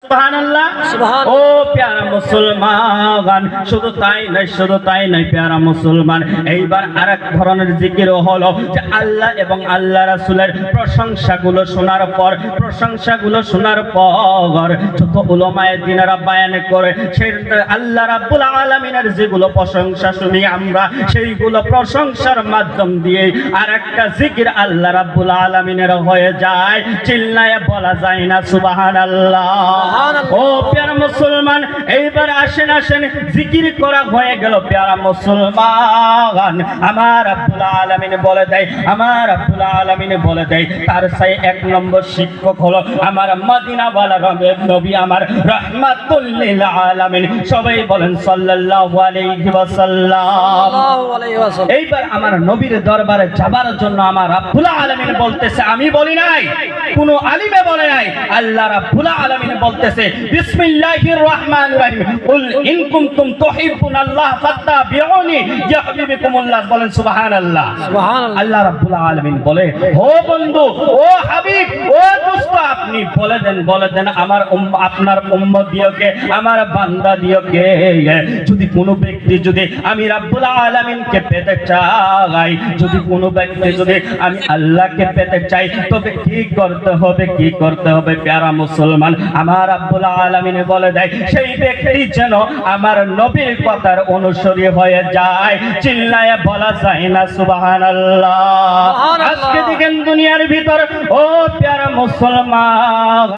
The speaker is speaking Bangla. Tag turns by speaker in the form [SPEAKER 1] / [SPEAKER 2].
[SPEAKER 1] সুবহানাল্লাহ। ও প্যারা মুসলমান, শুধু তাই নয় প্যারা মুসলমান, এইবার আরেক ধরনের জিকির হলো যে আল্লাহ এবং আল্লাহ রাসূলের প্রশংসাগুলো শোনার পর যত উলামায়ে দ্বীনেরা বয়ান করে সেই আল্লাহ রাব্বুল আলামিনের যেগুলো প্রশংসা শুনি আমরা, সেইগুলো প্রশংসার মাধ্যম দিয়ে আরেকটা জিকির আল্লাহ রাব্বুল আলামিনের হয়ে যায়, চিল্লায়ে বলা যায় না সুবহানাল্লাহ। ও প্যারা মুসলমান, এইবার আসেন জিকির করা হয়ে গেল প্যারা মুসলমান, আমার রাব্বুল আলামিন বলে দেয় তার সেই এক নম্বর শিক্ষক হলো আমার মদিনাওয়ালা নবী, আমার রাহমাতুল লিল আলামিন। সবাই বলেন সাল্লাল্লাহু আলাইহি ওয়াসাল্লাম। এইবার আমার নবীর দরবারে যাবার জন্য আমার রাব্বুল আলামিন বলতেছে, আমি বলি নাই, কোন আলিমে বলে নাই, আল্লাহ রাব্বুল আলামিন বলতেছে বিসমিল্লাহির রহমানির রহিম, কুল ইন কুনতুম তুহিব্বুনাল্লাহ ফাত্তাবিউনি ইউহিব্বুকুমুল্লাহ। বলেন সুবহানাল্লাহ। আল্লাহ রাব্বুল আলামিন বলে, ও বন্ধু, ও হাবিব, ও দোস্ত, আপনি বলে দেন আমার আপনার উম্মতিকে, আমার বান্দাদিওকে, যদি কোনো ব্যক্তি যদি আমি রাব্বুল আলামিনকে পেতে চাই, যদি কোনো ব্যক্তি যদি আমি আল্লাহকে পেতে চাই, তবে কি করতে হবে প্যারা মুসলমান? আমার রাব্বুল আলামিন বলে দেয় সেই ব্যক্তি যেন আমার নবীর কথার অনুসরী হয়ে যায়, চিল্লায়ে বলা যায় না সুবহানাল্লাহ। আজকে দেখেন দুনিয়ার ভিতর ও প্যারা মুসলমান